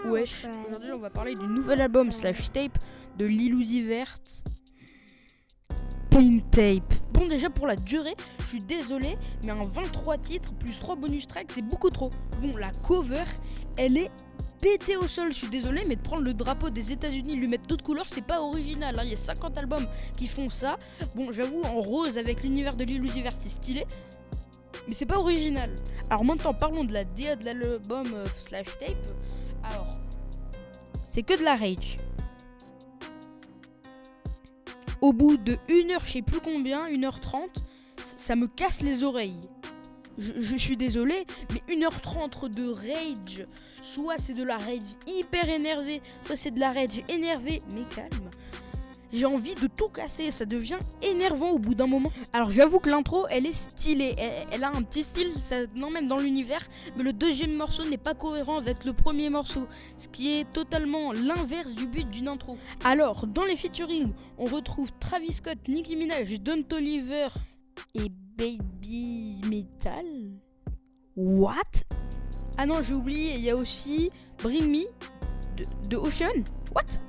Wesh, aujourd'hui on va parler du nouvel album slash tape de Lil Uzi Vert, Pink Tape. Bon, déjà pour la durée, je suis désolé, mais un 23 titres plus 3 bonus tracks, c'est beaucoup trop. Bon, la cover, elle est pétée au sol, je suis désolé, mais de prendre le drapeau des États-Unis, lui mettre d'autres couleurs, c'est pas original. Il y a 50 albums qui font ça. Bon, j'avoue, en rose avec l'univers de Lil Uzi Vert, c'est stylé, mais c'est pas original. Alors maintenant, parlons de la DA de l'album slash tape. Alors, c'est que de la rage. Au bout de 1h, je sais plus combien, 1h30, ça me casse les oreilles. Je suis désolé, mais 1h30 de rage, soit c'est de la rage hyper énervée, soit c'est de la rage énervée mais calme. J'ai envie de tout casser, ça devient énervant au bout d'un moment. Alors j'avoue que l'intro, elle est stylée, elle a un petit style, ça l'emmène dans l'univers, mais le deuxième morceau n'est pas cohérent avec le premier morceau, ce qui est totalement l'inverse du but d'une intro. Alors, dans les featuring, on retrouve Travis Scott, Nicki Minaj, Don Toliver et Baby Metal. What? Ah non, j'ai oublié, il y a aussi Bring Me de Ocean. What?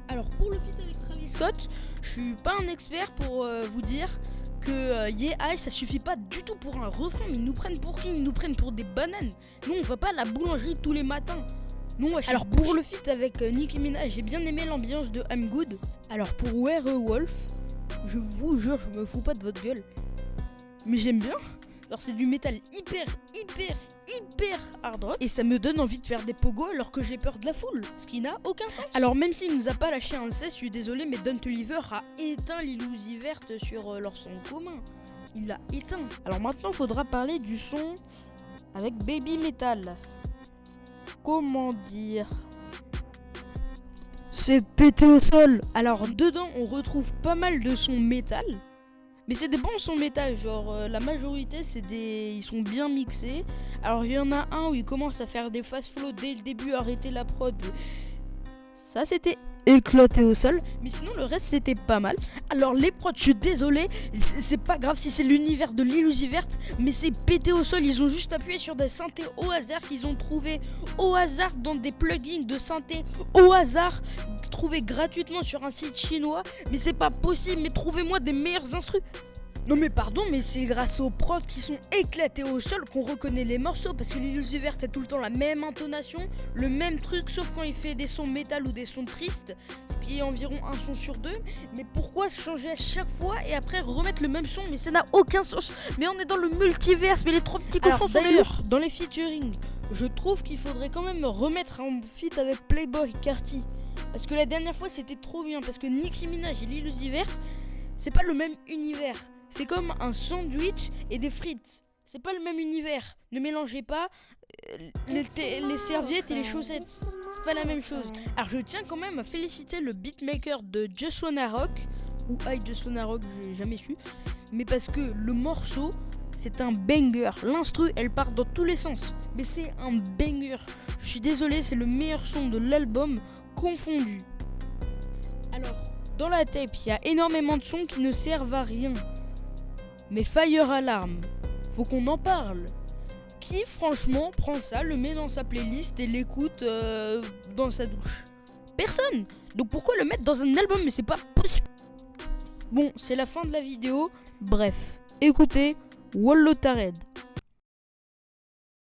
Alors pour le feat avec Travis Scott, je suis pas un expert pour vous dire que Yeah ça suffit pas du tout pour un refrain, mais ils nous prennent pour qui? Ils nous prennent pour des bananes. Nous on va pas à la boulangerie tous les matins. Non, alors pour le feat avec Nicki Minaj, j'ai bien aimé l'ambiance de I'm Good. Alors pour Where a Wolf, je vous jure, je me fous pas de votre gueule, mais j'aime bien. Alors c'est du métal hyper hard rock et ça me donne envie de faire des pogos alors que j'ai peur de la foule, ce qui n'a aucun sens. Alors même s'il nous a pas lâché un C, je suis désolé, mais Don Toliver a éteint Lil Uzi Vert sur leur son commun. Il l'a éteint. Alors maintenant faudra parler du son avec Baby Metal. Comment dire? C'est pété au sol. Alors dedans on retrouve pas mal de sons métal. Mais c'est des bons sons métal, genre la majorité ils sont bien mixés. Alors il y en a un où il commence à faire des fast flow dès le début, arrêter la prod. Ça c'était éclaté au sol, mais sinon le reste c'était pas mal. Alors les prods, je suis désolé, c'est pas grave si c'est l'univers de Lil Uzi Vert, mais c'est pété au sol. Ils ont juste appuyé sur des synthés au hasard qu'ils ont trouvé au hasard dans des plugins de synthé au hasard trouvés gratuitement sur un site chinois. Mais c'est pas possible, mais trouvez-moi des meilleurs instrus. Non mais pardon, mais c'est grâce aux prods qui sont éclatés au sol qu'on reconnaît les morceaux, parce que Lil Uzi Vert a tout le temps la même intonation, le même truc, sauf quand il fait des sons métal ou des sons tristes, ce qui est environ un son sur deux. Mais pourquoi changer à chaque fois et après remettre le même son? Mais ça n'a aucun sens. Mais on est dans le multiverse, mais les trois petits cochons sont d'ailleurs dans les featuring. Je trouve qu'il faudrait quand même remettre un feat avec Playboi Carti, parce que la dernière fois c'était trop bien, parce que Nicki Minaj et Lil Uzi Vert, c'est pas le même univers. C'est comme un sandwich et des frites. C'est pas le même univers. Ne mélangez pas les serviettes et les chaussettes. C'est pas la même chose. Alors je tiens quand même à féliciter le beatmaker de Just Wanna Rock, ou I Just Wanna Rock, j'ai jamais su. Mais parce que le morceau, c'est un banger. L'instru, elle part dans tous les sens. Mais c'est un banger. Je suis désolé, c'est le meilleur son de l'album confondu. Alors, dans la tape, il y a énormément de sons qui ne servent à rien. Mais Fire Alarm, faut qu'on en parle. Qui franchement prend ça, le met dans sa playlist et l'écoute dans sa douche? Personne. Donc pourquoi le mettre dans un album? Mais c'est pas possible. Bon, c'est la fin de la vidéo. Bref, écoutez Wallo Tared.